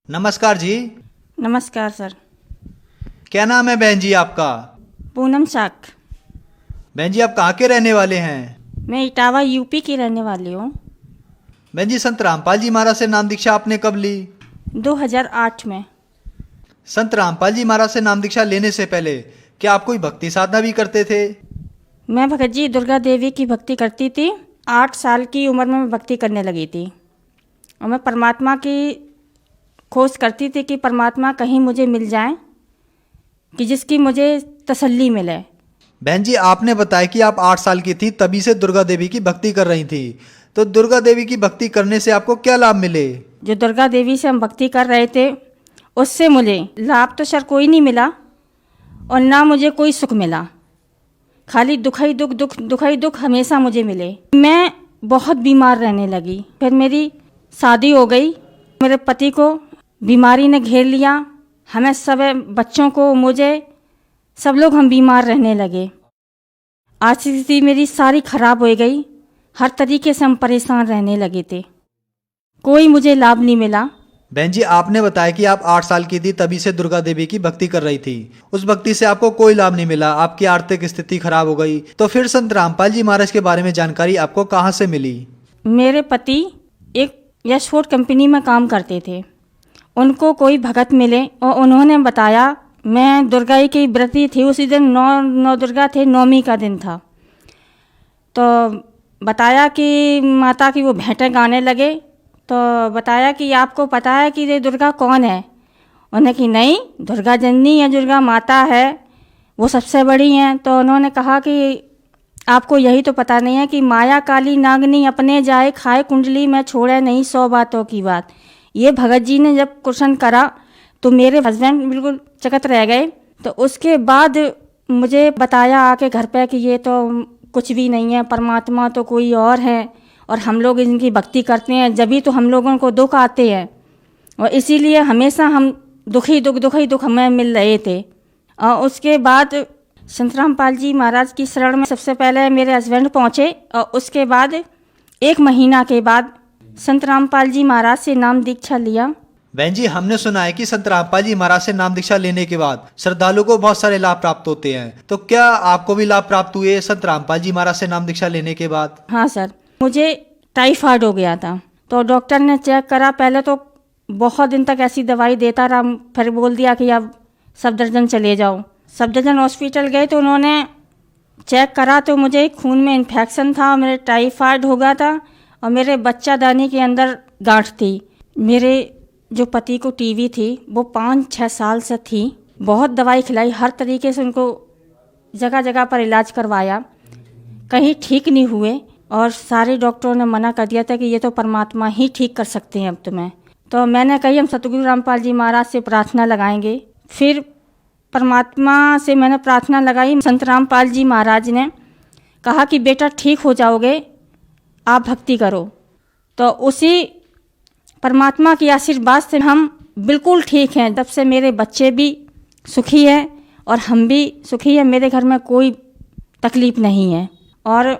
नमस्कार जी। नमस्कार सर। क्या नाम है बहन जी आपका? पूनम शाक। बहन जी आप कहाँ के रहने वाले हैं? मैं इटावा यूपी की रहने वाली हूँ। बहन जी संत रामपाल जी महाराज से नाम दीक्षा आपने कब ली? 2008 में। संत रामपाल जी महाराज से नाम दीक्षा लेने से पहले क्या आप कोई भक्ति साधना भी करते थे? मैं भगत जी दुर्गा देवी की भक्ति करती थी। 8 साल की उम्र में मैं भक्ति करने लगी थी और मैं परमात्मा की खोज करती थी कि परमात्मा कहीं मुझे मिल जाए कि जिसकी मुझे तसल्ली मिले। बहन जी आपने बताया कि आप 8 साल की थी तभी से दुर्गा देवी की भक्ति कर रही थी, तो दुर्गा देवी की भक्ति करने से आपको क्या लाभ मिले? जो दुर्गा देवी से हम भक्ति कर रहे थे उससे मुझे लाभ तो सर कोई नहीं मिला और ना मुझे कोई सुख मिला। खाली दुख ही दुख हमेशा मुझे मिले। मैं बहुत बीमार रहने लगी। फिर मेरी शादी हो गई। मेरे पति को बीमारी ने घेर लिया। हमें सब बच्चों को मुझे सब लोग हम बीमार रहने लगे। आज स्थिति मेरी सारी खराब हो गई। हर तरीके से हम परेशान रहने लगे थे। कोई मुझे लाभ नहीं मिला। बहन जी आपने बताया कि आप 8 साल की थी तभी से दुर्गा देवी की भक्ति कर रही थी। उस भक्ति से आपको कोई लाभ नहीं मिला, आपकी आर्थिक स्थिति खराब हो गई। तो फिर संत रामपाल जी महाराज के बारे में जानकारी आपको कहाँ से मिली? मेरे पति एक यशफोर्ड कंपनी में काम करते थे। उनको कोई भगत मिले और उन्होंने बताया, मैं दुर्गा की व्रती थी। उसी दिन नौ दुर्गा थे, नौमी का दिन था। तो बताया कि माता की वो भेंटें गाने लगे। तो बताया कि आपको पता है कि ये दुर्गा कौन है? उन्हें कि नहीं, दुर्गा जननी है, दुर्गा माता है, वो सबसे बड़ी हैं। तो उन्होंने कहा कि आपको यही तो पता नहीं है कि माया काली नागनी अपने जाए खाए कुंडली में छोड़े नहीं 100 बातों की बात। ये भगत जी ने जब क्वेश्चन करा तो मेरे हस्बैंड बिल्कुल चकित रह गए। तो उसके बाद मुझे बताया आके घर पे कि ये तो कुछ भी नहीं है, परमात्मा तो कोई और है और हम लोग इनकी भक्ति करते हैं जब भी तो हम लोगों को दुख आते हैं और इसीलिए हमेशा हम दुख ही दुख हमें मिल रहे थे। और उसके बाद संत रामपाल जी महाराज की शरण में सबसे पहले मेरे हस्बैंड पहुँचे और उसके बाद 1 महीना के बाद संत रामपाल जी महाराज से नाम दीक्षा लिया। बहन जी हमने सुना है कि संत रामपाल जी महाराज से नाम दीक्षा लेने के बाद श्रद्धालु को बहुत सारे लाभ प्राप्त होते हैं, तो क्या आपको भी लाभ प्राप्त हुए संत रामपाल जी महाराज से नाम दीक्षा लेने के बाद? हाँ सर, मुझे टाइफाइड हो गया था। तो डॉक्टर ने चेक करा। पहले तो बहुत दिन तक ऐसी दवाई देता रहा, फिर बोल दिया कि अब सफदरजंग चले जाओ। सफदरजंग हॉस्पिटल गए तो उन्होंने चेक करा तो मुझे खून में इन्फेक्शन था, मेरे टाइफाइड हो गया था और मेरे बच्चादानी के अंदर गांठ थी। मेरे जो पति को टीबी थी वो 5-6 साल से थी। बहुत दवाई खिलाई, हर तरीके से उनको जगह जगह पर इलाज करवाया, कहीं ठीक नहीं हुए और सारे डॉक्टरों ने मना कर दिया था कि ये तो परमात्मा ही ठीक कर सकते हैं अब तुम्हें। तो मैंने कही हम सतगुरु रामपाल जी महाराज से प्रार्थना लगाएंगे। फिर परमात्मा से मैंने प्रार्थना लगाई। संत रामपाल जी महाराज ने कहा कि बेटा ठीक हो जाओगे, आप भक्ति करो। तो उसी परमात्मा की आशीर्वाद से हम बिल्कुल ठीक हैं। तब से मेरे बच्चे भी सुखी हैं और हम भी सुखी हैं। मेरे घर में कोई तकलीफ़ नहीं है और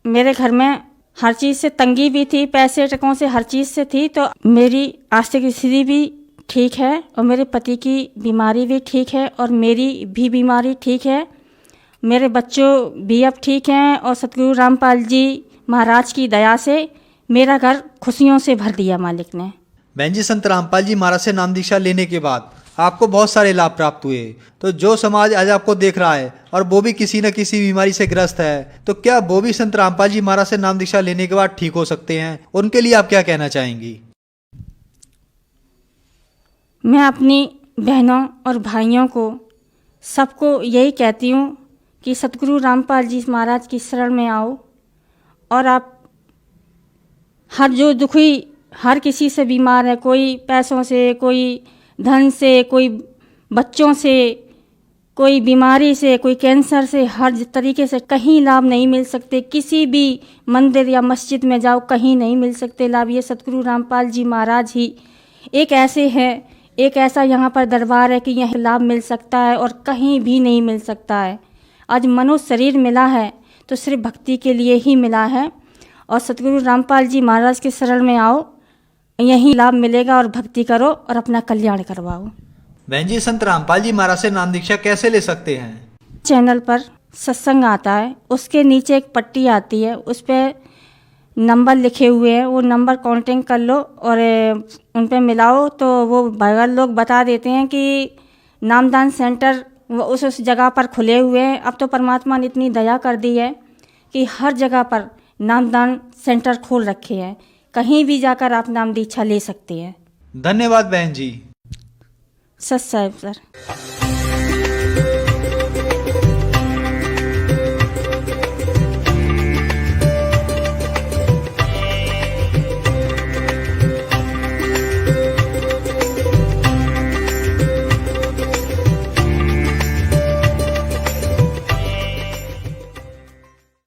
मेरे घर में हर चीज़ से तंगी भी थी, पैसे टकों से हर चीज़ से थी। तो मेरी आर्थिक स्थिति भी ठीक है और मेरे पति की बीमारी भी ठीक है और मेरी भी बीमारी ठीक है। मेरे बच्चों भी अब ठीक हैं और सतगुरु रामपाल जी महाराज की दया से मेरा घर खुशियों से भर दिया मालिक ने। बहन जी संत रामपाल जी महाराज से नाम दीक्षा लेने के बाद आपको बहुत सारे लाभ प्राप्त हुए, तो जो समाज आज आपको देख रहा है और वो भी किसी न किसी बीमारी से ग्रस्त है, तो क्या वो भी संत रामपाल जी महाराज से नाम दीक्षा लेने के बाद ठीक हो सकते हैं? उनके लिए आप क्या कहना चाहेंगी? मैं अपनी बहनों और भाइयों को सबको यही कहती हूँ कि सतगुरु रामपाल जी महाराज की शरण में आओ और आप हर जो दुखी, हर किसी से बीमार है, कोई पैसों से, कोई धन से, कोई बच्चों से, कोई बीमारी से, कोई कैंसर से, हर तरीके से कहीं लाभ नहीं मिल सकते। किसी भी मंदिर या मस्जिद में जाओ कहीं नहीं मिल सकते लाभ। ये सतगुरु रामपाल जी महाराज ही एक ऐसे हैं, एक ऐसा यहाँ पर दरबार है कि यह लाभ मिल सकता है और कहीं भी नहीं मिल सकता है। आज मनुष्य शरीर मिला है तो सिर्फ भक्ति के लिए ही मिला है और सतगुरु रामपाल जी महाराज के शरण में आओ। यही लाभ मिलेगा और भक्ति करो और अपना कल्याण करवाओ। बहन जी, संत रामपाल जी महाराज से नाम दीक्षा कैसे ले सकते हैं? चैनल पर सत्संग आता है, उसके नीचे एक पट्टी आती है, उस पर नंबर लिखे हुए हैं, वो नंबर कांटेक्ट कर लो और उन पे मिलाओ तो वो भाई लोग बता देते हैं कि नामदान सेंटर उस जगह पर खुले हुए हैं। अब तो परमात्मा ने इतनी दया कर दी है कि हर जगह पर नामदान सेंटर खोल रखे हैं, कहीं भी जाकर आप नाम दीक्षा ले सकते हैं। धन्यवाद बहन जी। सत साहिब सर।